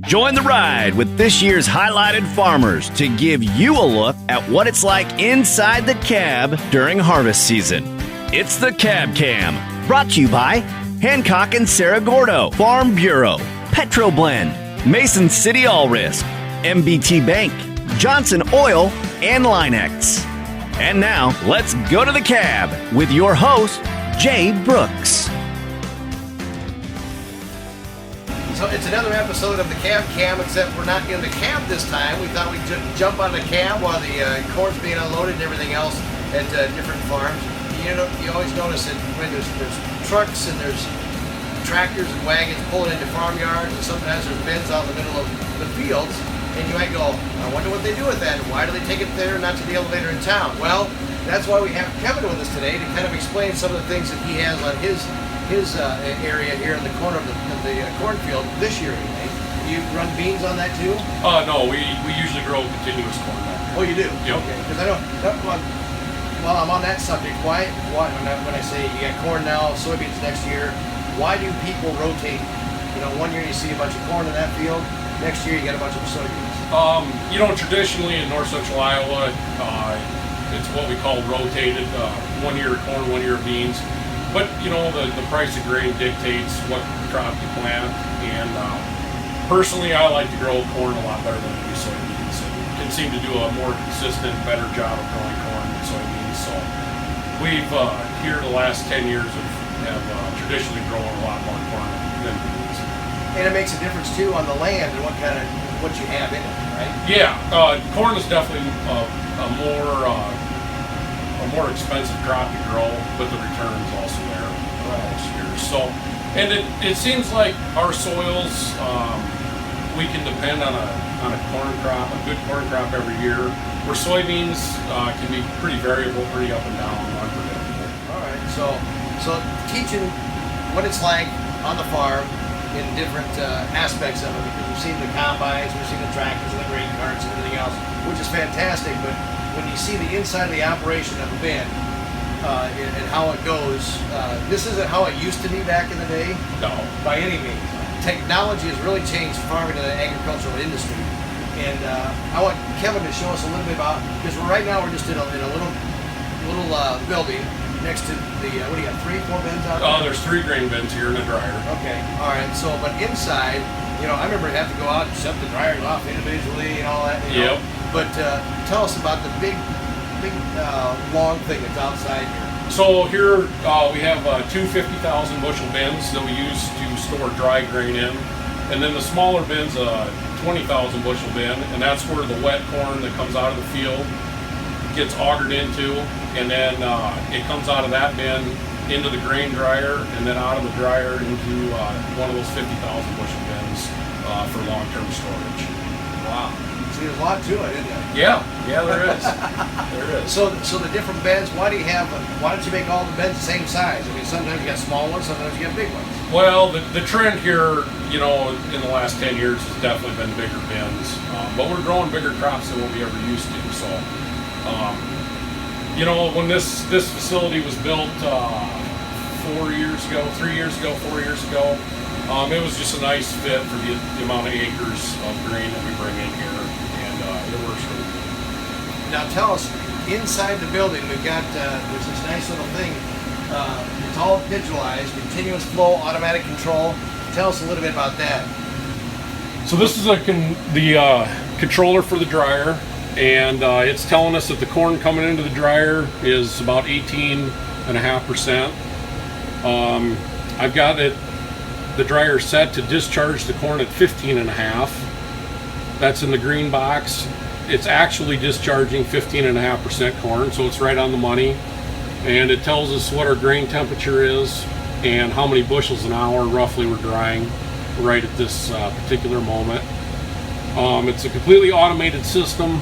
Join the ride with this year's highlighted farmers to give you a look at what it's like inside the cab during harvest season. It's the Cab Cam, brought to you by Hancock and Sarah Gordo, Farm Bureau, Petroblend, Mason City All Risk, MBT Bank, Johnson Oil, and Linex. And now, let's go to the cab with your host, Jay Brooks. So it's another episode of the Cab Cam, except we're not in the cab this time. We thought we'd jump on the cab while the corn's being unloaded and everything else at different farms. You know, you always notice that when there's trucks and there's tractors and wagons pulling into farmyards, and sometimes there's bins out in the middle of the fields, and you might go, I wonder what they do with that, and why do they take it there and not to the elevator in town? Well, that's why we have Kevin with us today to kind of explain some of the things that he has on his area here in the corner of the cornfield this year anyway. You run beans on that too? No, we usually grow continuous corn back there. Oh, you do? Yep. Okay, because I don't, while I'm on that subject, why when I say you got corn now, soybeans next year, why do people rotate? You know, one year you see a bunch of corn in that field, next year you got a bunch of soybeans. Traditionally in north central Iowa, it's what we call rotated, 1 year of corn, 1 year of beans. But, the price of grain dictates what crop you plant, and personally I like to grow corn a lot better than I do soybeans. And can seem to do a more consistent, better job of growing corn than soybeans. So we've, here the last 10 years, have traditionally grown a lot more corn than beans. And it makes a difference too on the land and what you have in it, right? Yeah, corn is definitely a more expensive crop to grow, but the return's also there most years. So, and it seems like our soils, we can depend on a corn crop, a good corn crop every year, where soybeans can be pretty variable, pretty up and down, unpredictable. All right, so teaching what it's like on the farm in different aspects of it, because we've seen the combines, we've seen the tractors and the grain carts and everything else, which is fantastic, but when you see the inside of the operation of a bin and how it goes, this isn't how it used to be back in the day. No. By any means. Technology has really changed farming and the agricultural industry. And I want Kevin to show us a little bit about, because right now we're just in a little building next to the, what do you got, 3, 4 bins out there? Oh, there's 3 grain bins here in the dryer. Okay, all right. So, but inside, I remember I have to go out and shut the dryers off individually and all that. Yep. But tell us about the big long thing that's outside here. So here we have 2 50,000 bushel bins that we use to store dry grain in, and then the smaller bin's a 20,000 bushel bin, and that's where the wet corn that comes out of the field gets augered into, and then it comes out of that bin into the grain dryer, and then out of the dryer into one of those 50,000 bushel bins for long-term storage. Wow. See, there's a lot to it, isn't there? Yeah, there is. There is. So the different beds, why don't you make all the beds the same size? I mean, sometimes you got small ones, sometimes you got big ones. Well, the trend here, in the last 10 years has definitely been bigger bins. But we're growing bigger crops than what we ever used to. So, when this facility was built 4 years ago, 3 years ago, 4 years ago, it was just a nice fit for the amount of acres of grain that we bring in here, and it works really good. Now tell us, inside the building, we've got there's this nice little thing. It's all digitalized, continuous flow, automatic control. Tell us a little bit about that. So this is the controller for the dryer, and it's telling us that the corn coming into the dryer is about 18.5%. I've got the dryer set to discharge the corn at 15.5. That's in the green box. It's actually discharging 15.5% corn, so it's right on the money. And it tells us what our grain temperature is and how many bushels an hour roughly we're drying right at this particular moment. It's a completely automated system.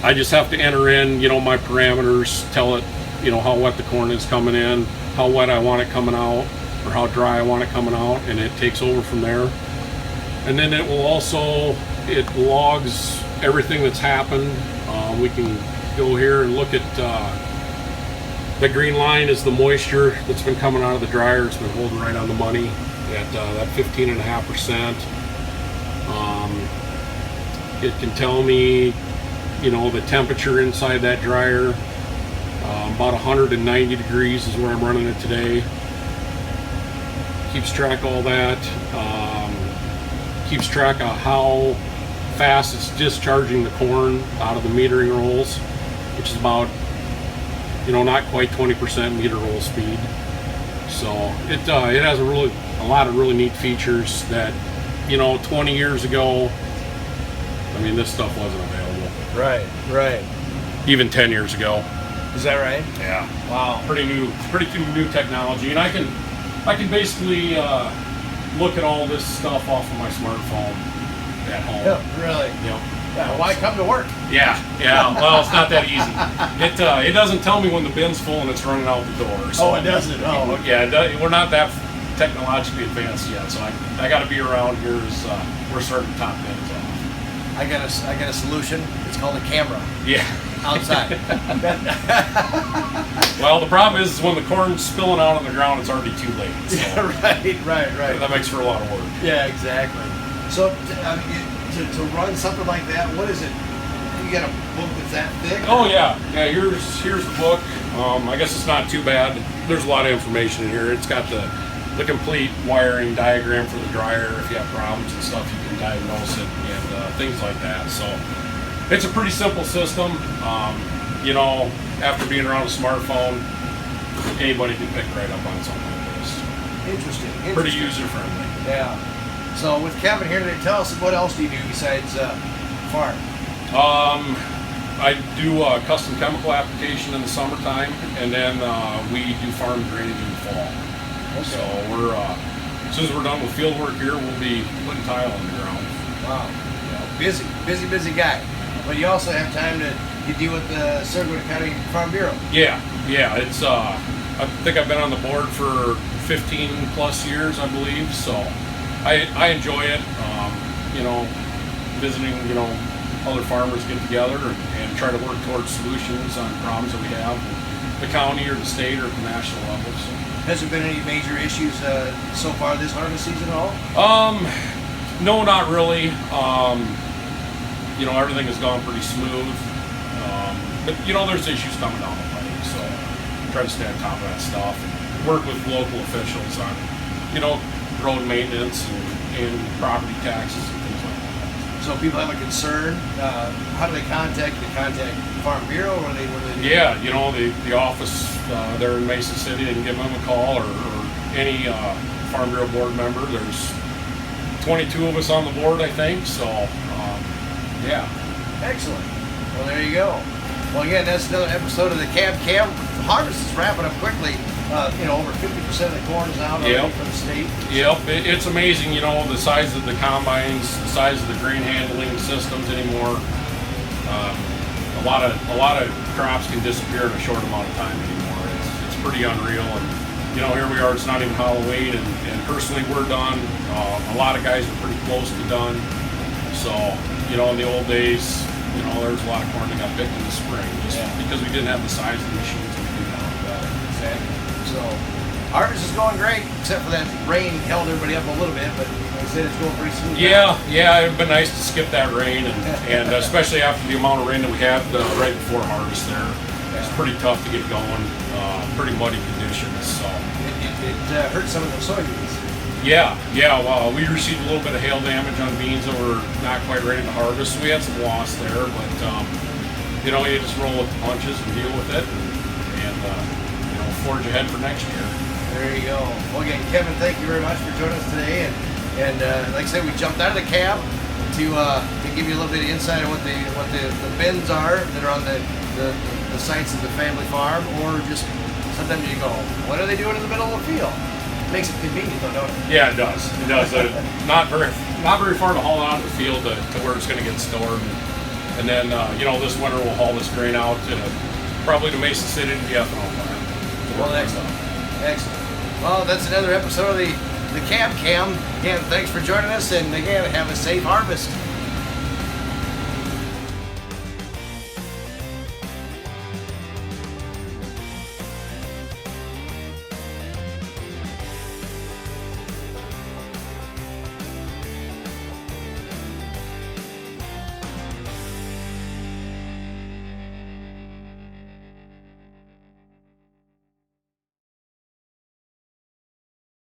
I just have to enter in, my parameters, tell it, how wet the corn is coming in, how wet I want it coming out, or how dry I want it coming out, and it takes over from there. And then it logs everything that's happened. We can go here and look at the green line is the moisture that's been coming out of the dryer. It's been holding right on the money at that 15.5%. It can tell me, the temperature inside that dryer. About 190 degrees is where I'm running it today. Keeps track of all that. Keeps track of how fast it's discharging the corn out of the metering rolls, which is about, not quite 20% meter roll speed. So it has a lot of really neat features that, 20 years ago, this stuff wasn't available. Right. Even 10 years ago. Is that right? Yeah. Wow. Pretty new technology, and I can basically look at all this stuff off of my smartphone at home. Yeah, really? Yep. Yeah, why come to work? Yeah. Well, it's not that easy. It doesn't tell me when the bin's full and it's running out the door. So, Oh, it doesn't? Oh, okay. Yeah, we're not that technologically advanced yet, so I got to be around here as we're starting to top bins off. I got a solution. It's called a camera. Yeah. Outside. Well, the problem is when the corn's spilling out on the ground, it's already too late. So Right. that makes for a lot of work. Yeah, exactly. So to run something like that, what is it? You got a book that's that thick? Oh yeah. Here's the book. I guess it's not too bad. There's a lot of information in here. It's got the complete wiring diagram for the dryer. If you have problems and stuff, you can diagnose it and things like that. So it's a pretty simple system. After being around a smartphone, anybody can pick right up on something like this. Interesting. Pretty user friendly. Yeah. So with Kevin here today, tell us what else do you do besides farm? I do a custom chemical application in the summertime, and then we do farm drainage in the fall. Okay. So we're as soon as we're done with field work here, we'll be putting tile on the ground. Wow. Busy guy. But you also have time to deal with the Saragota County Farm Bureau. Yeah. It's I think I've been on the board for 15 plus years, I believe. So I enjoy it. Visiting, other farmers get together and try to work towards solutions on problems that we have in the county or the state or at the national level. So. Has there been any major issues so far this harvest season at all? No, not really. Everything has gone pretty smooth. But there's issues coming down the pike, so try to stay on top of that stuff and work with local officials on, road maintenance and property taxes and things like that. So if people have a concern, how do they contact? Do they contact Farm Bureau, or what do they do? Yeah, the office there in Mason City, they can give them a call, or any Farm Bureau board member. There's 22 of us on the board, I think, so yeah. Excellent. Well, there you go. Well, again, that's another episode of the Cab Cam. Harvest is wrapping up quickly. Over 50% of the corn is out already from the state. Yep, it's amazing, the size of the combines, the size of the grain handling systems anymore. A lot of crops can disappear in a short amount of time anymore. It's pretty unreal, and here we are. It's not even Halloween, and personally, we're done. A lot of guys are pretty close to done. So, in the old days, there was a lot of corn that got picked in the spring just because we didn't have the size of the machines that we do now. Exactly. So, harvest is going great, except for that rain held everybody up a little bit, but like I said, it's going pretty smooth. Yeah, it'd been nice to skip that rain, and especially after the amount of rain that we had right before harvest there. It's pretty tough to get going, pretty muddy conditions. So it hurt some of the soybeans. Yeah. Well, we received a little bit of hail damage on beans that were not quite ready to harvest, so we had some loss there. But you just roll with the punches and deal with it, and forge ahead for next year. There you go. Well, again, Kevin, thank you very much for joining us today, and like I said, we jumped out of the cab to give you a little bit of insight on what the bins are that are on the sites of the family farm, or just sometimes you go, what are they doing in the middle of the field? Makes it convenient, though, don't it? Yeah, it does. Not very far to haul out of the field to where it's going to get stored. And then, this winter we'll haul this grain out probably to Mason City to the ethanol plant. Well, excellent. Well, that's another episode of the Cab Cam. Again, thanks for joining us, and again, have a safe harvest.